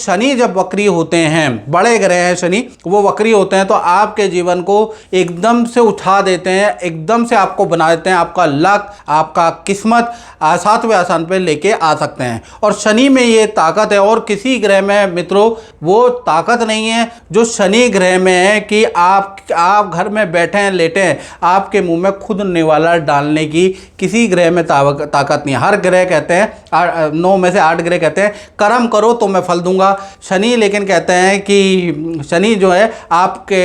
शनि जब वक्री होते हैं, बड़े ग्रह हैं शनि, वो वक्री होते हैं तो आपके जीवन को एकदम से उठा देते हैं, एकदम से आपको बना देते हैं, आपका लक, आपका किस्मत सातवें आसान पे लेके आ सकते हैं। और शनि में ये ताकत है और किसी ग्रह में मित्रों वो ताकत नहीं है जो शनि ग्रह में है कि आप घर में बैठे हैं, लेटे हैं, आपके मुंह में खुद निवाला डालने की किसी ग्रह में ताकत नहीं है। हर ग्रह कहते हैं, 9 में से 8 ग्रह कहते हैं कर्म करो तो मैं फल दूंगा। शनि लेकिन कहते हैं कि शनि जो है आपके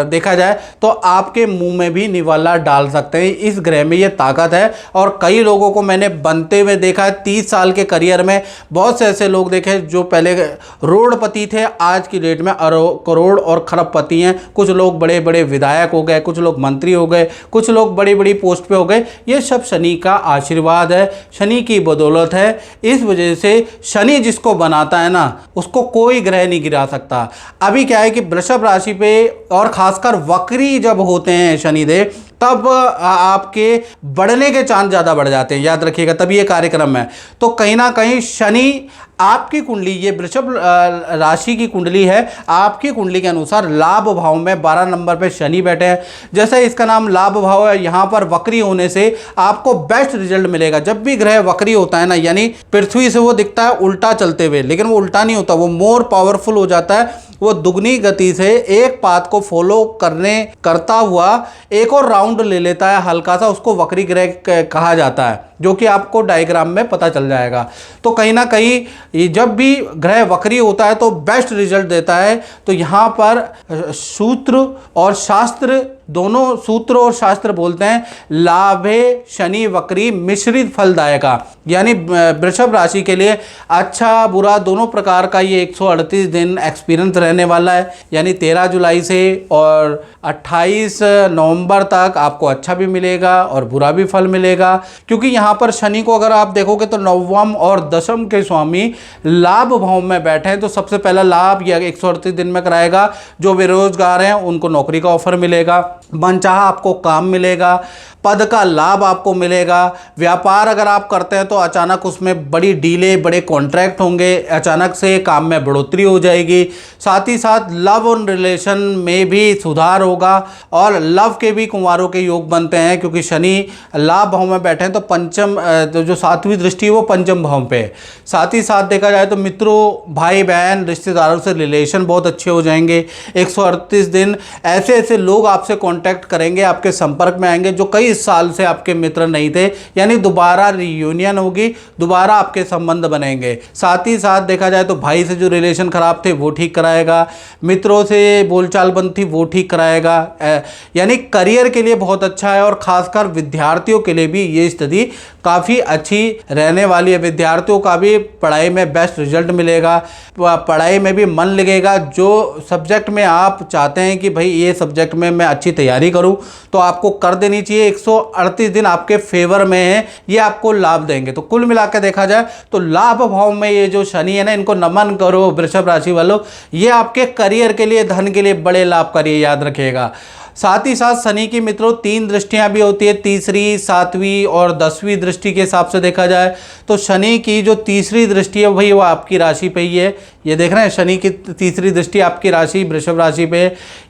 देखा जाए तो आपके मुंह में भी निवाला डाल सकते हैं। इस ग्रह में ये ताकत है और कई लोगों को मैंने बनते हुए देखा है। 30 साल के करियर में बहुत से ऐसे लोग देखे जो पहले करोड़पति थे, आज की डेट में करोड़ और खरबपति हैं। कुछ लोग बड़े बड़े विधायक हो गए, कुछ लोग मंत्री हो गए, कुछ लोग बड़ी बड़ी पोस्ट पे हो गए। ये सब शनि का आशीर्वाद है, शनि की बदौलत है। इस वजह से शनि जिसको बनाता है ना, उसको कोई ग्रह नहीं गिरा सकता। अभी क्या है कि वृषभ राशि पे और खासकर वक्री जब होते हैं शनिदेव, तब आपके बढ़ने के चांस ज़्यादा बढ़ जाते हैं, याद रखिएगा। तभी ये कार्यक्रम है। तो कहीं ना कहीं शनि आपकी कुंडली, ये वृषभ राशि की कुंडली है, आपकी कुंडली के अनुसार लाभ भाव में 12 नंबर पे शनि बैठे हैं। जैसे इसका नाम लाभ भाव है, यहाँ पर वक्री होने से आपको बेस्ट रिजल्ट मिलेगा। जब भी ग्रह वक्री होता है ना, यानी पृथ्वी से वो दिखता है उल्टा चलते हुए, लेकिन वो उल्टा नहीं होता, वो मोर पावरफुल हो जाता है। वो दुगनी गति से एक पाथ को फॉलो करता हुआ एक और राउंड ले लेता है हल्का सा, उसको वक्री ग्रह कहा जाता है, जो कि आपको डायग्राम में पता चल जाएगा। तो कहीं ना कहीं जब भी ग्रह वक्री होता है तो बेस्ट रिजल्ट देता है। तो यहाँ पर सूत्र और शास्त्र, दोनों सूत्र और शास्त्र बोलते हैं लाभे शनि वक्री मिश्रित फलदायका, यानी वृषभ राशि के लिए अच्छा बुरा दोनों प्रकार का ये 138 दिन एक्सपीरियंस रहने वाला है। यानी 13 जुलाई से और 28 नवंबर तक आपको अच्छा भी मिलेगा और बुरा भी फल मिलेगा। क्योंकि यहाँ पर शनि को अगर आप देखोगे तो नवम और दशम के स्वामी लाभ भाव में बैठे हैं। तो सबसे पहला लाभ यह 138 दिन में कराएगा। जो बेरोजगार हैं उनको नौकरी का ऑफर मिलेगा, मनचाहा आपको काम मिलेगा, पद का लाभ आपको मिलेगा। व्यापार अगर आप करते हैं तो अचानक उसमें बड़ी डीले, बड़े कॉन्ट्रैक्ट होंगे, अचानक से काम में बढ़ोतरी हो जाएगी। साथ ही साथ लव और रिलेशन में भी सुधार होगा और लव के भी कुंवारों के योग बनते हैं, क्योंकि शनि लाभ भाव में बैठे हैं। तो पंचम जो 7वीं दृष्टि है वो पंचम भाव पे। साथ ही साथ देखा जाए तो मित्रों, भाई बहन, रिश्तेदारों से रिलेशन बहुत अच्छे हो जाएंगे। 138 दिन ऐसे ऐसे लोग आपसे कांटेक्ट करेंगे, आपके संपर्क में आएंगे जो कई साल से आपके मित्र नहीं थे, यानी दोबारा रियूनियन होगी, दोबारा आपके संबंध बनेंगे। साथ ही साथ देखा जाए तो भाई से जो रिलेशन खराब थे वो ठीक कराएगा, मित्रों से बोलचाल बंद थी वो ठीक कराएगा। यानी करियर के लिए बहुत अच्छा है और खासकर विद्यार्थियों के लिए भी ये स्थिति काफ़ी अच्छी रहने वाली है। विद्यार्थियों का भी पढ़ाई में बेस्ट रिजल्ट मिलेगा, पढ़ाई में भी मन लगेगा। जो सब्जेक्ट में आप चाहते हैं कि भाई ये सब्जेक्ट में मैं अच्छी तैयारी करूं, तो आपको कर देनी चाहिए। 138 दिन आपके फेवर में है, ये आपको लाभ देंगे। तो कुल मिलाकर देखा जाए तो लाभ भाव में ये जो शनि है ना, इनको नमन करो वृषभ राशि वालों। ये आपके करियर के लिए, धन के लिए बड़े लाभकारी, याद रखिएगा। साथ ही साथ शनि की मित्रों 3 दृष्टियां भी होती है, तीसरी, 7वीं और 10वीं दृष्टि के हिसाब से देखा जाए तो शनि की जो तीसरी दृष्टि है भाई वो आपकी राशि पे ही है। ये देख रहे हैं शनि की तीसरी दृष्टि आपकी राशि वृषभ राशि पे।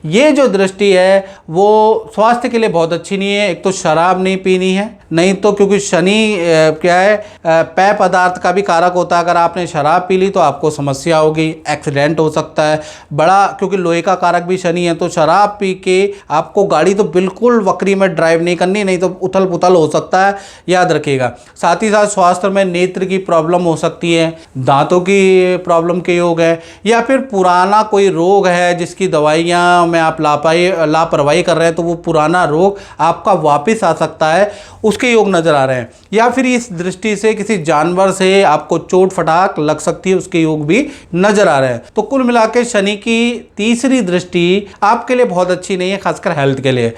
ये जो दृष्टि है वो स्वास्थ्य के लिए बहुत अच्छी नहीं है। एक तो शराब नहीं पीनी है, नहीं तो क्योंकि शनि क्या है, पेय पदार्थ का भी कारक होता है। अगर आपने शराब पी ली तो आपको समस्या होगी, एक्सीडेंट हो सकता है बड़ा, क्योंकि लोहे का कारक भी शनि है। तो शराब पी के आपको गाड़ी तो बिल्कुल वक्री में ड्राइव नहीं करनी, नहीं तो उथल पुथल हो सकता है, याद रखिएगा। साथ ही साथ स्वास्थ्य में नेत्र की प्रॉब्लम हो सकती है, दांतों की प्रॉब्लम के योग है, या फिर पुराना कोई रोग है जिसकी दवाइयाँ में आप लापरवाही कर रहे हैं, तो वो पुराना रोग आपका वापस आ सकता है, उसके योग नजर आ रहे हैं। या फिर इस दृष्टि से किसी जानवर से आपको चोट फटाक लग सकती है, उसके योग भी नजर आ रहे हैं। तो कुल मिलाकर शनि की तीसरी दृष्टि आपके लिए बहुत अच्छी नहीं है, खासकर हेल्थ के लिए।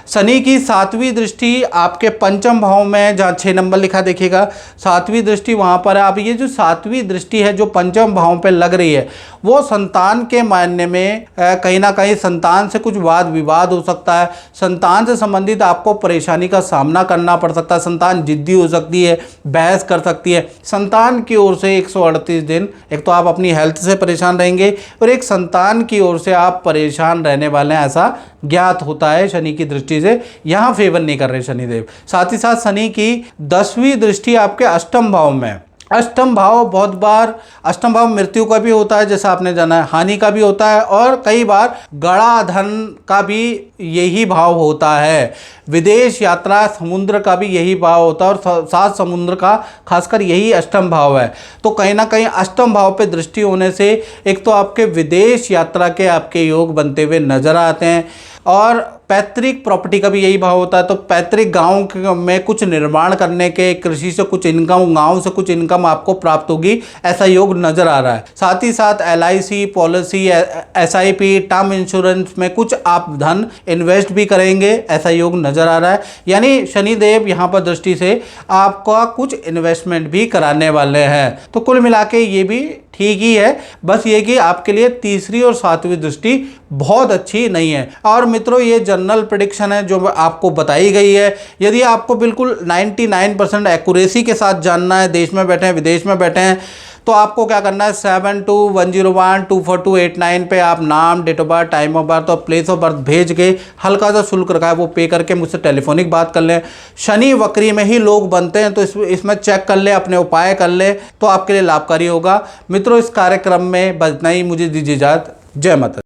शनि की 7वीं दृष्टि आपके पंचम भाव में, जहाँ 6 नंबर लिखा देखिएगा, 7वीं दृष्टि वहाँ पर है। अब ये जो 7वीं दृष्टि है जो पंचम भाव पे लग रही है, वो संतान के मायने में कहीं ना कहीं संतान से कुछ वाद विवाद हो सकता है, संतान से संबंधित आपको परेशानी का सामना करना पड़ सकता है, संतान जिद्दी हो सकती है, बहस कर सकती है। संतान की ओर से 138 दिन एक तो आप अपनी हेल्थ से परेशान रहेंगे और एक संतान की ओर से आप परेशान रहने वाले हैं, ऐसा ज्ञात होता है शनि की दृष्टि से। यहाँ फेवर नहीं कर रहे शनिदेव। साथ ही साथ शनि की 10वीं दृष्टि आपके अष्टम भाव में। अष्टम भाव बहुत बार, अष्टम भाव मृत्यु का भी होता है जैसा आपने जाना है, हानि का भी होता है, और कई बार गड़ा धन का भी यही भाव होता है। विदेश यात्रा, समुद्र का भी यही भाव होता है, और सात समुद्र का खासकर यही अष्टम भाव है। तो कहीं ना कहीं अष्टम भाव पे दृष्टि होने से एक तो आपके विदेश यात्रा के आपके योग बनते हुए नजर आते हैं, और पैतृक प्रॉपर्टी का भी यही भाव होता है। तो पैतृक गांव में कुछ निर्माण करने के, कृषि से कुछ इनकम, गांव से कुछ इनकम आपको प्राप्त होगी, ऐसा योग नजर आ रहा है। साथ ही साथ LIC policy, SIP, term insurance में कुछ आप धन इन्वेस्ट भी करेंगे, ऐसा योग नजर आ रहा है। यानी शनिदेव यहाँ पर दृष्टि से आपका कुछ इन्वेस्टमेंट भी कराने वाले हैं। तो कुल मिला के ये भी ठीक ही है, बस ये कि आपके लिए 3री और 7वीं दृष्टि बहुत अच्छी नहीं है। और मित्रों, ये जनरल प्रेडिक्शन है जो आपको बताई गई है। यदि आपको बिल्कुल 99% एक्यूरेसी के साथ जानना है, देश में बैठे हैं विदेश में बैठे हैं, तो आपको क्या करना है, 7210124289 पे आप नाम, date of birth, time of birth और प्लेस ऑफ बर्थ भेज के हल्का सा शुल्क रखा है वो पे करके मुझसे टेलीफोनिक बात कर लें। शनि वक्री में ही लोग बनते हैं, तो इसमें चेक कर ले, अपने उपाय कर ले, तो आपके लिए लाभकारी होगा। मित्रों, इस कार्यक्रम में बस इतना ही, मुझे दीजिए इजाज़त। जय माता।